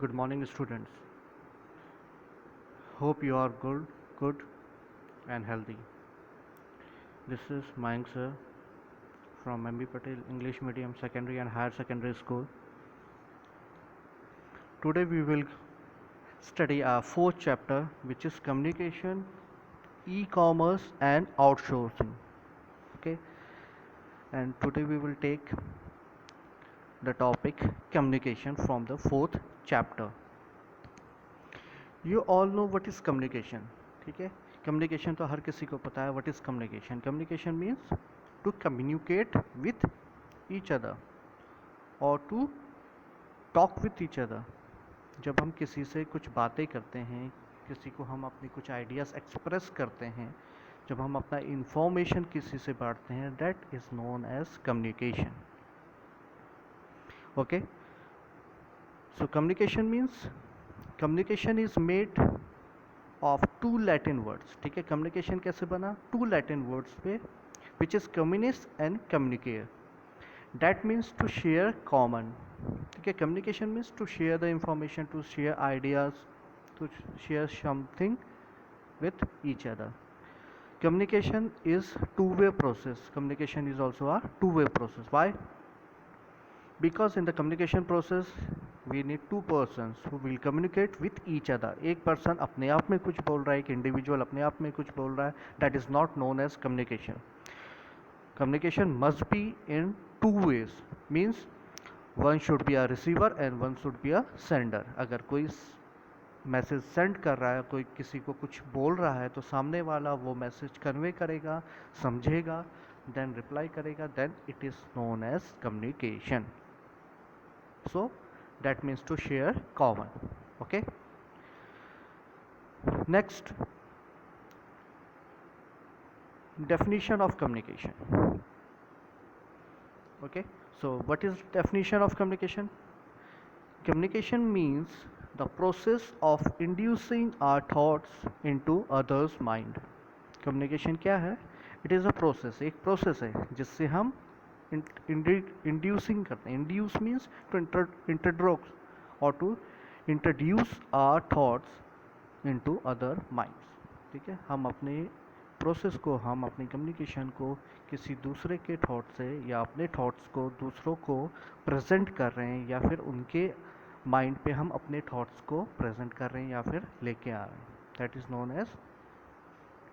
Good morning, students. Hope you are good and healthy. This is Mayank sir from MB Patel English Medium Secondary and Higher Secondary School. Today we will study our fourth chapter, which is communication, e-commerce, and outsourcing. Okay, and today we will take the topic communication from the fourth chapter. You all know what is communication. ठीक है, communication तो हर किसी को पता है. What is communication? Communication means to communicate with each other or to talk with each other. जब हम किसी से कुछ बातें करते हैं, किसी को हम अपनी कुछ आइडियाज़ एक्सप्रेस करते हैं, जब हम अपना इंफॉर्मेशन किसी से बांटते हैं, that is known as communication. Okay, so communication means communication is made of two Latin words. ठीक है, कम्युनिकेशन कैसे बना? टू लैटिन वर्ड्स पे, which is communis and communicare. That means to share common. ठीक है, communication means to share the information, to share ideas, to share something with each other. Communication is two-way process. Communication is also a two-way process. Why? Because in the communication process we need two persons who will communicate with each other. एक person अपने आप में कुछ बोल रहा है, एक individual अपने आप में कुछ बोल रहा है, that is not known as communication. Communication must be in two ways. Means one should be a receiver and one should be a sender. अगर कोई मैसेज सेंड कर रहा है, कोई किसी को कुछ बोल रहा है, तो सामने वाला वो मैसेज कन्वे करेगा, समझेगा, देन रिप्लाई करेगा, then it is known as communication. So that means to share common. Okay, next, definition of communication. Okay, so what is definition of communication? Communication means the process of inducing our thoughts into others mind. Communication क्या है? It is a process. एक process है जिससे हम inducing करते हैं. Induce means to introduce or to introduce our thoughts into other minds. ठीक है, हम अपने प्रोसेस को, हम अपनी कम्युनिकेशन को किसी दूसरे के थॉट से या अपने थॉट्स को दूसरों को प्रेजेंट कर रहे हैं, या फिर उनके माइंड पे हम अपने थॉट्स को प्रेजेंट कर रहे हैं या फिर लेके आ रहे हैं. That is known as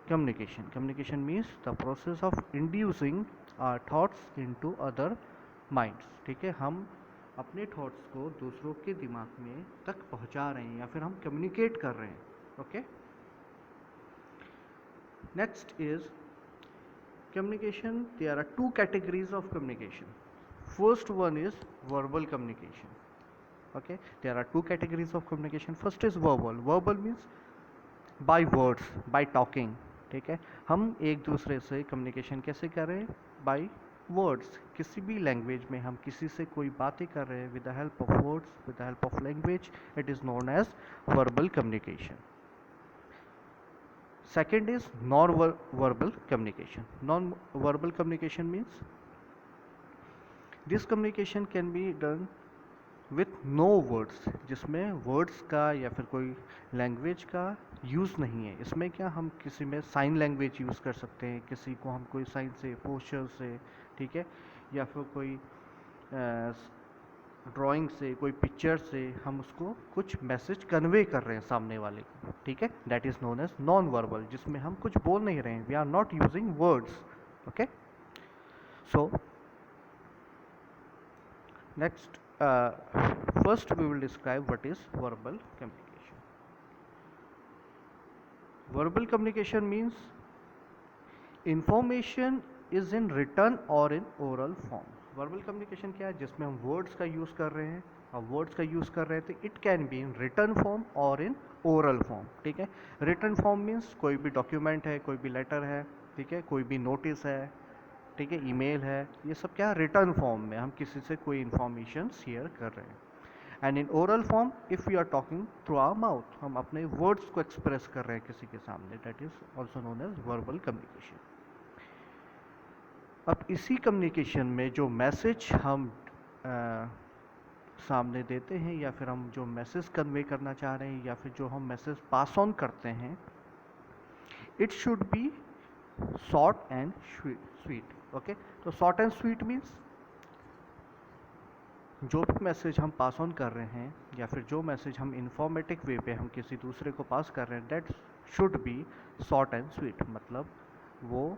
communication. Communication means the process of inducing our thoughts into other minds. ठीक है, हम अपने थॉट्स को दूसरों के दिमाग में तक पहुंचा रहे हैं या फिर हम कम्युनिकेट कर रहे हैं. Okay, next is communication. There are two categories of communication. First one is verbal communication. Okay, there are two categories of communication. First is verbal. Verbal means by words, by talking. ठीक है, हम एक दूसरे से communication कैसे कर रहे हैं? By words. किसी भी लैंग्वेज में हम किसी से कोई बातें कर रहे हैं with the help of words, with the help of language, it is known as verbal communication. Second is non-verbal communication. Non-verbal communication means this communication can be done with no words, जिसमें words का या फिर कोई language का use नहीं है. इसमें क्या, हम किसी में साइन लैंग्वेज यूज़ कर सकते हैं, किसी को हम कोई साइन से, पोस्चर से, ठीक है, या फिर कोई ड्राइंग से, कोई पिक्चर से हम उसको कुछ मैसेज कन्वे कर रहे हैं सामने वाले को. ठीक है, that is known as non verbal, जिसमें हम कुछ बोल नहीं रहे हैं. We are not using words. Okay, so next, first we will describe what is verbal communication. Verbal communication means information is in written और in oral form. Verbal communication क्या है? जिसमें हम वर्ड्स का यूज़ कर रहे हैं. अब वर्ड्स का यूज़ कर रहे हैं तो it can be in return form और इन ओरल फॉर्म. ठीक है, रिटर्न फॉर्म मीन्स कोई भी डॉक्यूमेंट है, कोई भी लेटर है, ठीक है, कोई भी नोटिस है, ठीक है, ईमेल है, ये सब क्या है? रिटर्न फॉर्म में हम किसी से कोई इन्फॉर्मेशन शेयर कर रहे हैं. And in oral form, if you are talking through our mouth, हम अपने वर्ड्स को एक्सप्रेस कर रहे हैं किसी के सामने, that is also known as verbal communication. अब इसी कम्युनिकेशन में जो मैसेज हम सामने देते हैं या फिर हम जो मैसेज कन्वे करना चाह रहे हैं या फिर जो हम मैसेज पास ऑन करते हैं, it should be short and sweet. Okay, तो शॉर्ट एंड स्वीट मीन्स जो भी मैसेज हम पास ऑन कर रहे हैं या फिर जो मैसेज हम इंफॉर्मेटिव वे पे हम किसी दूसरे को पास कर रहे हैं, that should be short and sweet. मतलब वो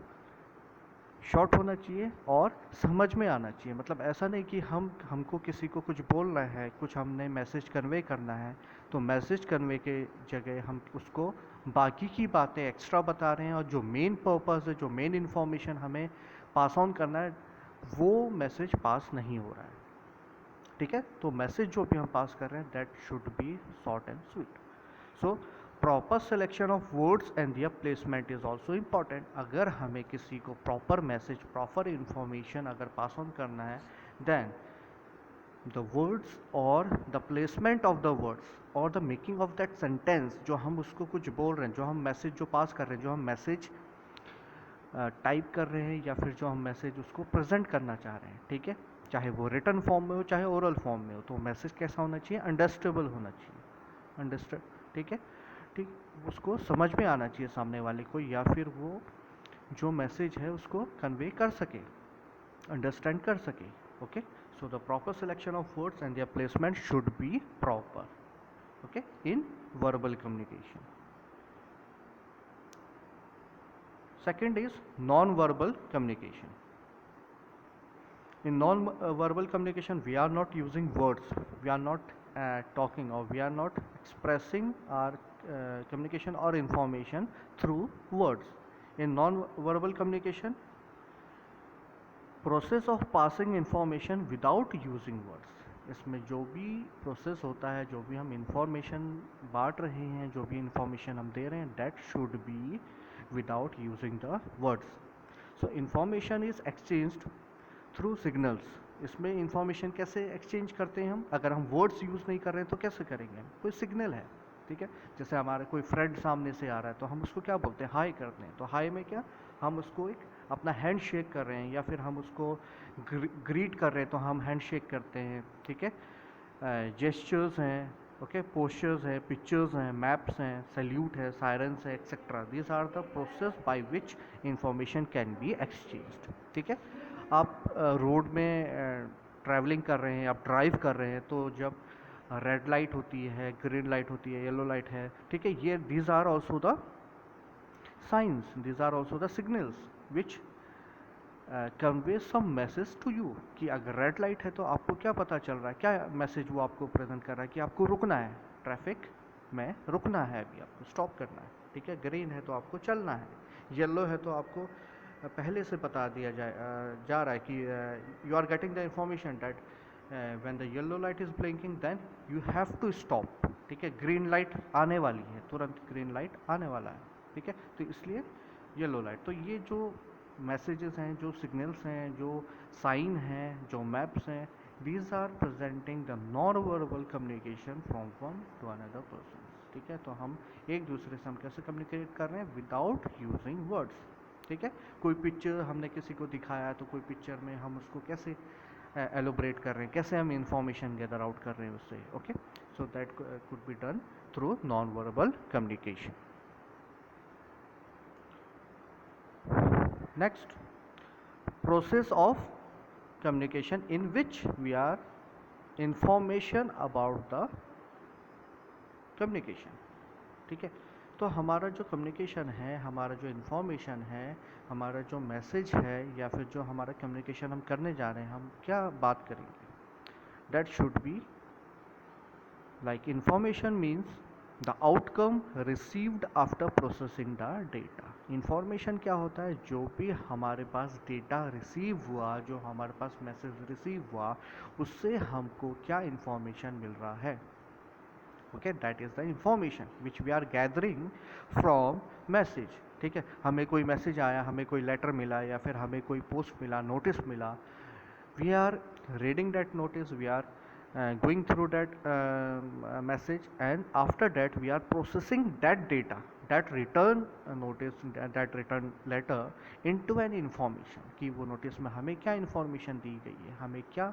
शॉर्ट होना चाहिए और समझ में आना चाहिए। मतलब ऐसा नहीं कि हमको किसी को कुछ बोलना है, कुछ हमने मैसेज कन्वे करना है, तो मैसेज कन्वे के जगह हम उसको बाकी की बातें एक्स्ट्रा बता रहे हैं और जो मेन पर्पस है, जो मेन इन्फॉर्मेशन हमें पास ऑन करना है, वो मैसेज पास नहीं हो रहा है। ठीक है, तो मैसेज जो भी हम पास कर रहे हैं, that should be short and sweet. So proper selection of words and their placement is also important. अगर हमें किसी को प्रॉपर मैसेज, प्रॉपर इंफॉर्मेशन अगर पास ऑन करना है, देन द वर्ड्स और the placement of the words और the making of that sentence, जो हम उसको कुछ बोल रहे हैं, जो हम मैसेज जो पास कर रहे हैं, जो हम मैसेज टाइप कर रहे हैं या फिर जो हम मैसेज उसको प्रेजेंट करना चाह रहे हैं, ठीक है, चाहे वो रिटन फॉर्म में हो चाहे ओरल फॉर्म में हो, तो मैसेज कैसा होना चाहिए? अंडरस्टैंडेबल होना चाहिए। अंडरस्टैंड, ठीक है, ठीक, उसको समझ में आना चाहिए सामने वाले को, या फिर वो जो मैसेज है उसको कन्वे कर सके, अंडरस्टैंड कर सके। Okay, so the proper selection of words and their placement should be proper, okay, in verbal communication. Second is non-verbal communication. In non-verbal communication, we are not using words, we are not talking, or we are not expressing our communication or information through words. In non-verbal communication, process of passing information without using words, इसमें जो भी process होता है, जो भी हम information बांट रहे हैं, जो भी इंफॉर्मेशन हम दे रहे हैं, that should B without using the words. So information is exchanged through signals. इसमें इंफॉर्मेशन कैसे एक्सचेंज करते हैं हम? अगर हम वर्ड्स यूज़ नहीं कर रहे हैं तो कैसे करेंगे? कोई सिग्नल है, ठीक है, जैसे हमारे कोई फ्रेंड सामने से आ रहा है तो हम उसको क्या बोलते हैं? हाई करते हैं। तो हाई में क्या, हम उसको एक अपना हैंड शेक कर रहे हैं, या फिर हम उसको ग्रीट कर रहे हैं तो हम हैंड शेक करते हैं, ठीक है। जेस्चर्स हैं, ओके, पोस्चर्स है, पिक्चर्स हैं, मैप्स हैं, सैल्यूट है, सायरन्स है, etcetera. This are the process by which information can be exchanged, ठीक है। आप रोड में ट्रैवलिंग कर रहे हैं, आप ड्राइव कर रहे हैं, तो जब रेड लाइट होती है, ग्रीन लाइट होती है, येलो लाइट है, ठीक है, ये these are also the science, these are also the signals which convey some message to you. कि अगर रेड लाइट है तो आपको क्या पता चल रहा है, क्या मैसेज वो आपको प्रेजेंट कर रहा है? कि आपको रुकना है, ट्रैफिक में रुकना है, अभी आपको स्टॉप करना है, ठीक है। ग्रीन है तो आपको चलना है, येलो है तो आपको पहले से बता दिया जा रहा है कि you are getting the information that when the yellow light is blinking then you have to stop, ठीक है। ग्रीन लाइट आने वाली है, तुरंत ग्रीन लाइट आने वाला है, ठीक है, तो इसलिए येलो लाइट। तो ये जो मैसेजेस हैं, जो सिग्नल्स हैं, जो साइन हैं, जो मैप्स हैं, these are presenting the non verbal communication from one to another person, ठीक है। तो हम एक दूसरे से हम कैसे कम्युनिकेट कर रहे हैं? विदाउट यूजिंग वर्ड्स, ठीक है। कोई पिक्चर हमने किसी को दिखाया तो कोई पिक्चर में हम उसको कैसे एलोबरेट कर रहे हैं, कैसे हम इंफॉर्मेशन गैदर आउट कर रहे हैं उससे, okay. So that could be done through non verbal communication. Next, process of communication in which we are information about the communication, ठीक है। तो हमारा जो कम्युनिकेशन है, हमारा जो इन्फॉर्मेशन है, हमारा जो मैसेज है, या फिर जो हमारा कम्युनिकेशन हम करने जा रहे हैं, हम क्या बात करेंगे? That should be like information means the outcome received after processing the data. Information क्या होता है? जो भी हमारे पास डेटा रिसीव हुआ, जो हमारे पास मैसेज रिसीव हुआ, उससे हमको क्या इंफॉर्मेशन मिल रहा है, okay, that is the information which we are gathering from message, ठीक है। हमें कोई मैसेज आया, हमें कोई लेटर मिला, या फिर हमें कोई पोस्ट मिला, नोटिस मिला, we are reading that notice, we are going through that message, and after that we are processing that data, that return notice, that return letter into an information, कि वो notice में हमें क्या information दी गई है, हमें क्या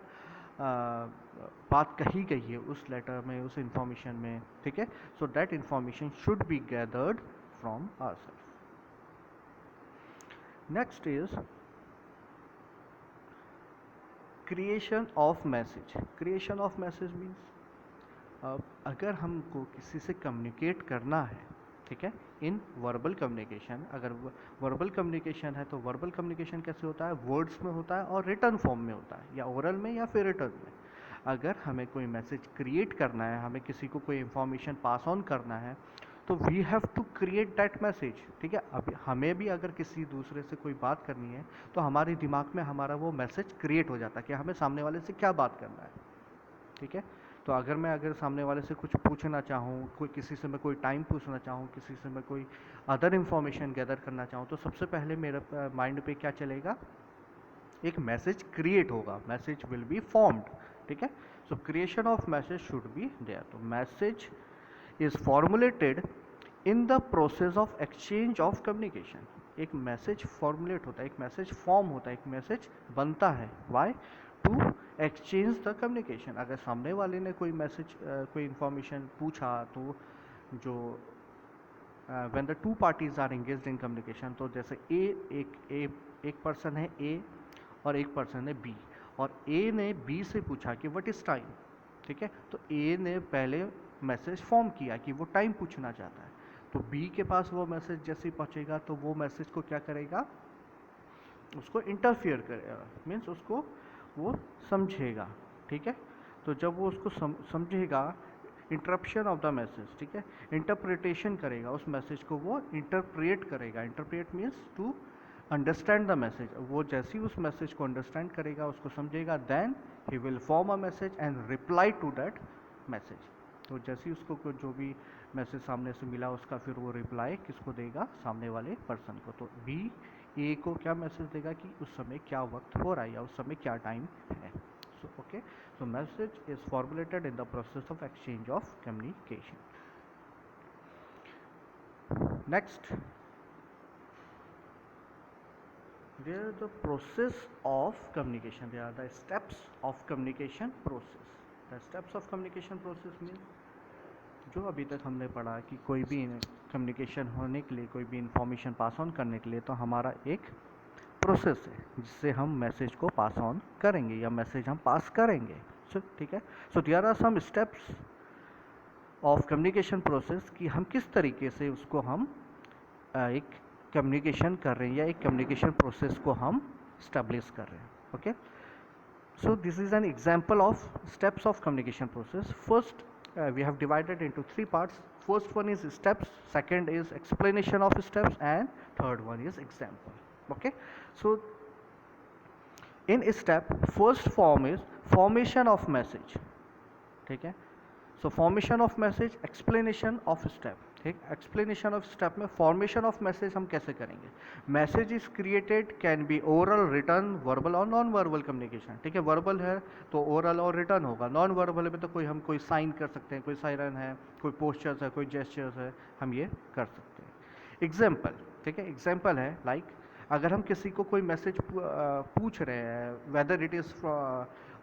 बात कही गई है उस लेटर में, उस इंफॉर्मेशन में, ठीक है। So that information should be gathered from ourself. Next is creation of message. Creation of message means अगर हमको किसी से कम्युनिकेट करना है, ठीक है, इन वर्बल कम्युनिकेशन, अगर वर्बल कम्युनिकेशन है तो वर्बल कम्युनिकेशन कैसे होता है, वर्ड्स में होता है और रिटर्न फॉर्म में होता है, या ओरल में या फिर रिटर्न में। अगर हमें कोई मैसेज क्रिएट करना है, हमें किसी को कोई इन्फॉर्मेशन पास ऑन करना है, तो we have to create that message, ठीक है। अब हमें भी अगर किसी दूसरे से कोई बात करनी है तो हमारे दिमाग में हमारा वो मैसेज क्रिएट हो जाता है कि हमें सामने वाले से क्या बात करना है, ठीक है। तो अगर सामने वाले से कुछ पूछना चाहूँ, कोई किसी से मैं कोई टाइम पूछना चाहूँ, किसी से मैं कोई अदर इन्फॉर्मेशन गैदर करना चाहूँ, तो सबसे पहले मेरे माइंड पे क्या चलेगा, एक मैसेज क्रिएट होगा, मैसेज विल बी फॉर्म्ड, ठीक है। So creation of message should be there. तो message is formulated in the process of exchange of communication. एक मैसेज फॉर्मुलेट होता है, एक मैसेज फॉर्म होता है, एक मैसेज बनता है, why, to exchange the communication. अगर सामने वाले ने कोई मैसेज कोई इंफॉर्मेशन पूछा, तो जो when the two parties are engaged in communication, तो जैसे एक पर्सन है ए और एक पर्सन है बी, और ए ने बी से पूछा कि व्हाट इज़ टाइम, ठीक है। तो ए ने पहले मैसेज फॉर्म किया कि वो टाइम पूछना चाहता है, तो बी के पास वो मैसेज जैसे ही पहुंचेगा तो वो मैसेज को क्या करेगा, उसको इंटरफियर करेगा, मीन्स उसको वो समझेगा, ठीक है। तो जब वो उसको समझेगा, इंटरप्शन ऑफ द मैसेज, ठीक है, इंटरप्रिटेशन करेगा उस मैसेज को, वो इंटरप्रेट करेगा। Interpret means to understand the message. वो जैसे ही उस मैसेज को अंडरस्टैंड करेगा, उसको समझेगा, then he will form a message and reply to that message. तो जैसे ही उसको जो भी मैसेज सामने से मिला, उसका फिर वो रिप्लाई किसको देगा, सामने वाले पर्सन को। तो बी ए को क्या मैसेज देगा कि उस समय क्या वक्त हो रहा है या उस समय क्या टाइम है। So okay, so message is formulated in the process of exchange of communication. Next, there are the process of communication, there are the steps of communication process. The steps of communication process means जो अभी तक हमने पढ़ा कि कोई भी communication होने के लिए, कोई भी इंफॉर्मेशन पास ऑन करने के लिए, तो हमारा एक प्रोसेस है जिससे हम मैसेज को पास ऑन करेंगे या मैसेज हम पास करेंगे। सो ठीक है, so there are some steps of communication process कि हम किस तरीके से उसको हम एक कम्युनिकेशन कर रहे हैं या एक कम्युनिकेशन प्रोसेस को हम स्टैब्लिश कर रहे हैं। Okay, so this is an example of steps of communication process. First we have divided into three parts. First one is steps, second is explanation of steps, and third one is example. Okay, so in step, first form is formation of message. ठीक है, सो formation of message, explanation of step. ठीक, explanation of step में formation of message हम कैसे करेंगे। Message is created, can be oral, return, verbal और non verbal communication. ठीक है, वर्बल है तो ओरल और रिटर्न होगा, नॉन वर्बल में तो हम कोई साइन कर सकते हैं, कोई साइरन है, कोई पोस्चर्स है, कोई जेस्चर्स है, हम ये कर सकते हैं। एग्जाम्पल, ठीक है, एग्जाम्पल है लाइक अगर हम किसी को कोई मैसेज पूछ रहे हैं, whether it is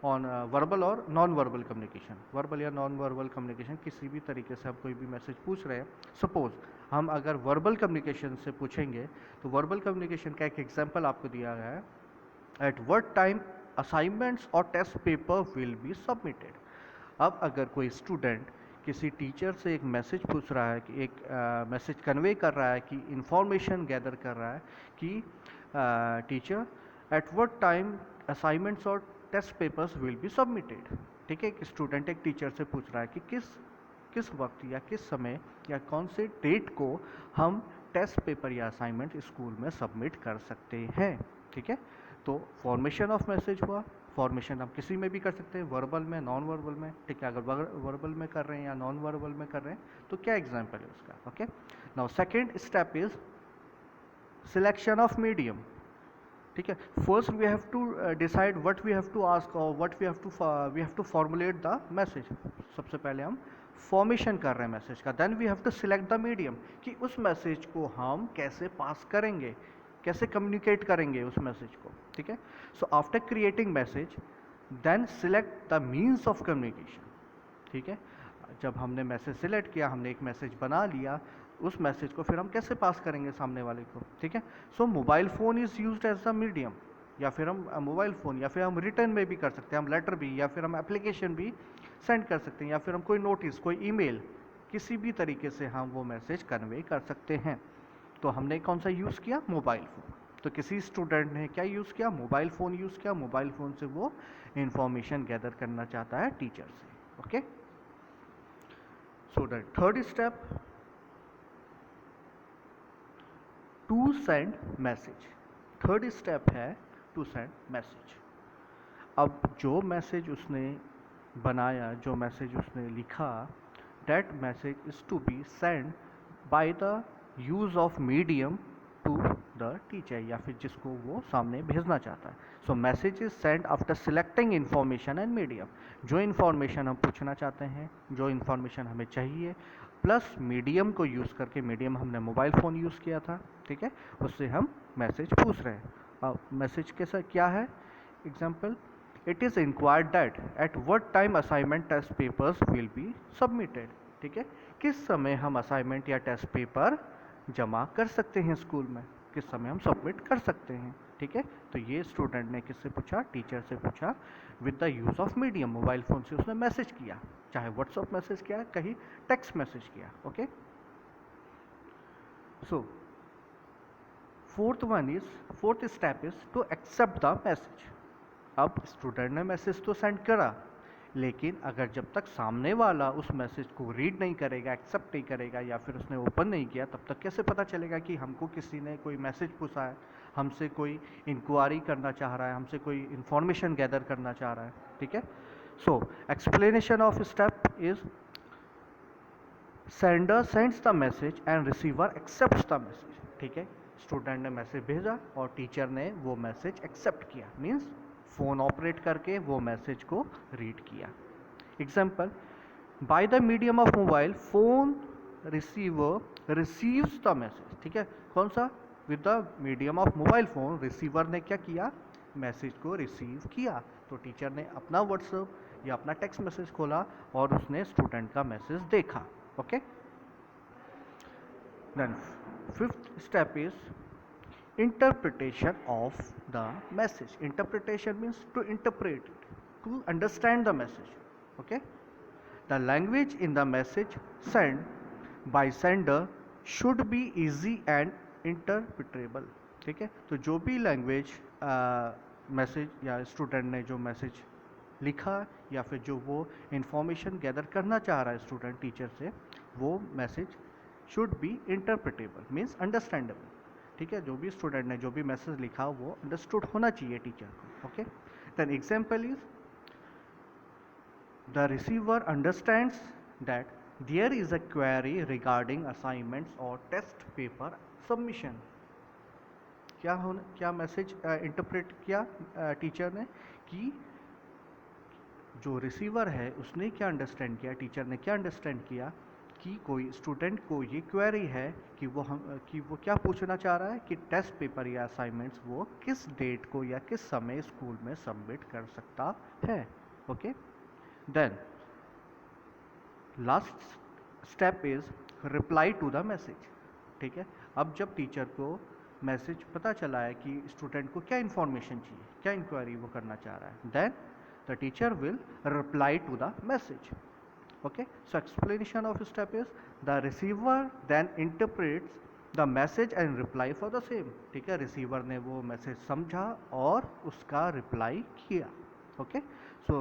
on verbal और नॉन वर्बल कम्युनिकेशन, वर्बल या नॉन वर्बल कम्युनिकेशन, किसी भी तरीके से हम कोई भी मैसेज पूछ रहे हैं। सपोज हम अगर वर्बल कम्युनिकेशन से पूछेंगे, तो वर्बल कम्युनिकेशन का एक एग्जांपल आपको दिया गया है, एट व्हाट टाइम असाइनमेंट्स और test paper will be submitted. अब अगर कोई स्टूडेंट किसी टीचर से एक मैसेज पूछ रहा है, कि एक मैसेज कन्वे कर रहा है, कि इंफॉर्मेशन गैदर कर रहा है कि teacher at what time assignments और test papers will be submitted. ठीक है, एक स्टूडेंट एक टीचर से पूछ रहा है कि किस वक्त या किस समय या कौन से डेट को हम टेस्ट पेपर या असाइनमेंट स्कूल में सबमिट कर सकते हैं। ठीक है, तो फॉर्मेशन ऑफ मैसेज हुआ। फॉर्मेशन हम किसी में भी कर सकते हैं, वर्बल में, नॉन वर्बल में। ठीक है, अगर वर्बल में कर रहे हैं या नॉन वर्बल में कर रहे हैं तो क्या एग्जाम्पल है उसका। Okay, now second step is selection of medium. ठीक है, first we have to decide what we have to ask और what we have to formulate the message. सबसे पहले हम फॉर्मेशन कर रहे हैं मैसेज का, then we have to select the medium कि उस मैसेज को हम कैसे पास करेंगे, कैसे कम्युनिकेट करेंगे उस मैसेज को। ठीक है, so after creating message then select the means of communication, ठीक है। जब हमने मैसेज सिलेक्ट किया, हमने एक मैसेज बना लिया, उस मैसेज को फिर हम कैसे पास करेंगे सामने वाले को, ठीक है। So mobile phone is used as the medium, या फिर हम मोबाइल फ़ोन, या फिर हम रिटर्न में भी कर सकते हैं, हम लेटर भी, या फिर हम एप्लीकेशन भी सेंड कर सकते हैं, या फिर हम कोई नोटिस, कोई ईमेल, किसी भी तरीके से हम वो मैसेज कन्वे कर सकते हैं। तो हमने कौन सा यूज़ किया, मोबाइल फ़ोन। तो किसी स्टूडेंट ने क्या यूज़ किया, मोबाइल फ़ोन यूज़ किया। मोबाइल फ़ोन से वो इंफॉर्मेशन गैदर करना चाहता है टीचर से, okay. So the third step, to send message. Third step है टू सेंड मैसेज। अब जो मैसेज उसने बनाया, जो मैसेज उसने लिखा, that message is to be send by the use of medium to the teacher, या फिर जिसको वो सामने भेजना चाहता है। So message is send after selecting information and medium. जो इन्फॉर्मेशन हम पूछना चाहते हैं, जो इन्फॉर्मेशन हमें चाहिए, प्लस मीडियम को यूज़ करके, मीडियम हमने मोबाइल फ़ोन यूज़ किया था, ठीक है, उससे हम मैसेज पूछ रहे हैं। अब मैसेज कैसा क्या है, example, it is inquired that at what time assignment test papers will be submitted, ठीक है, किस समय हम असाइनमेंट या टेस्ट पेपर जमा कर सकते हैं स्कूल में, किस समय हम सबमिट कर सकते हैं, ठीक है। तो ये स्टूडेंट ने किससे पूछा, टीचर से पूछा, with the use of medium, mobile phone से उसने मैसेज किया, चाहे व्हाट्सअप मैसेज किया, कहीं टेक्स्ट मैसेज किया, okay. So fourth step is to accept the message. अब स्टूडेंट ने मैसेज तो सेंड करा, लेकिन अगर जब तक सामने वाला उस मैसेज को रीड नहीं करेगा, एक्सेप्ट नहीं करेगा, या फिर उसने ओपन नहीं किया, तब तक कैसे पता चलेगा कि हमको किसी ने कोई मैसेज पूछा है, हमसे कोई इंक्वायरी करना चाह रहा है, हमसे कोई इंफॉर्मेशन गैदर करना चाह रहा है, ठीक है। So explanation of step is sender sends the message and receiver accepts the message, ठीक है। स्टूडेंट ने मैसेज भेजा और टीचर ने वो मैसेज एक्सेप्ट किया, मीन्स फ़ोन ऑपरेट करके वो मैसेज को रीड किया। Example, by the medium of mobile phone receiver receives the message, ठीक है। कौन सा, with the medium of mobile phone receiver ने क्या किया, मैसेज को रिसीव किया। तो टीचर ने अपना व्हाट्सएप या अपना टेक्स्ट मैसेज खोला और उसने स्टूडेंट का मैसेज देखा, okay. Then fifth step is interpretation of the message. Interpretation means to interpret it, to understand the message, okay. The language in the message sent by sender should be easy and interpretable, ठीक है। तो जो भी language message या student ने जो message लिखा, या फिर जो वो इंफॉर्मेशन गैदर करना चाह रहा है स्टूडेंट टीचर से, वो message should be interpretable, means understandable, ठीक है। जो भी स्टूडेंट ने जो भी मैसेज लिखा वो अंडरस्टूड होना चाहिए टीचर को, okay. Then example is the receiver understands that there is a query regarding assignments और टेस्ट पेपर सबमिशन। क्या मैसेज इंटरप्रेट किया टीचर ने, कि जो रिसीवर है उसने क्या अंडरस्टैंड किया, टीचर ने क्या अंडरस्टैंड किया, कि कोई स्टूडेंट को ये क्वेरी है कि वो क्या पूछना चाह रहा है कि टेस्ट पेपर या असाइनमेंट्स वो किस डेट को या किस समय स्कूल में सबमिट कर सकता है, okay. Then last step is reply to the message, ठीक है। अब जब टीचर को मैसेज पता चला है कि स्टूडेंट को क्या इन्फॉर्मेशन चाहिए, क्या इंक्वायरी वो करना चाह रहा है, then the teacher will reply to the message, okay. So explanation of step is the receiver then interprets the message and reply for the same, ठीक है। रिसीवर ने वो मैसेज समझा और उसका रिप्लाई किया, okay. So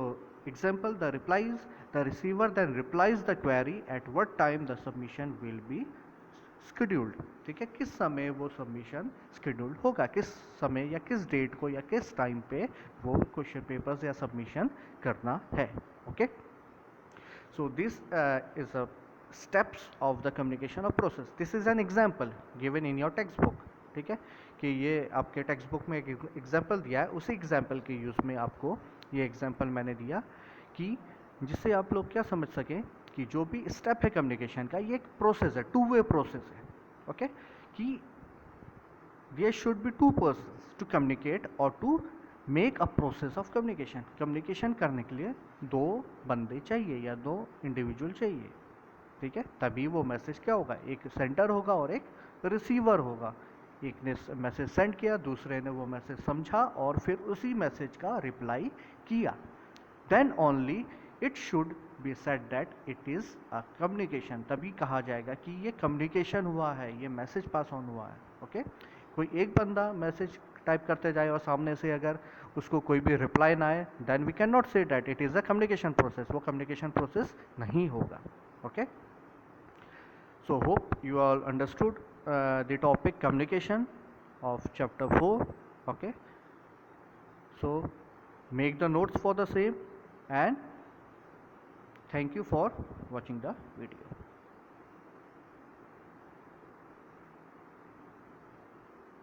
example, the replies, the receiver then replies the query at what time the submission will be scheduled, ठीक है। किस समय वो सबमिशन शेड्यूल्ड होगा, किस समय या किस डेट को या किस टाइम पे वो क्वेश्चन पेपर्स या सबमिशन करना है, okay. So this is a steps of the communication of process. This is an example given in your textbook, ठीक है, कि ये आपके टेक्स्ट बुक में एक एग्जाम्पल दिया है, उसी एग्जाम्पल के यूज़ में आपको ये एग्जाम्पल मैंने दिया कि जिससे आप लोग क्या समझ सकें कि जो भी स्टेप है कम्युनिकेशन का, ये एक प्रोसेस है, टू वे प्रोसेस है, ओके। कि there should be two persons to communicate और to make a process of communication, communication करने के लिए दो बंदे चाहिए या दो इंडिविजुअल चाहिए, ठीक है, तभी वो मैसेज क्या होगा, एक सेंडर होगा और एक रिसीवर होगा। एक ने मैसेज सेंड किया, दूसरे ने वो मैसेज समझा और फिर उसी मैसेज का रिप्लाई किया, then only it should be said that it is a communication, तभी कहा जाएगा कि ये कम्युनिकेशन हुआ है, ये मैसेज पास ऑन हुआ है। ओके, कोई एक बंदा मैसेज टाइप करते जाए और सामने से अगर उसको कोई भी रिप्लाई ना आए, then we can not say that it is a communication process, वो कम्युनिकेशन प्रोसेस नहीं होगा। Okay, so hope you all understood the topic communication of chapter 4. Okay, so make the notes for the same, and thank you for watching the video.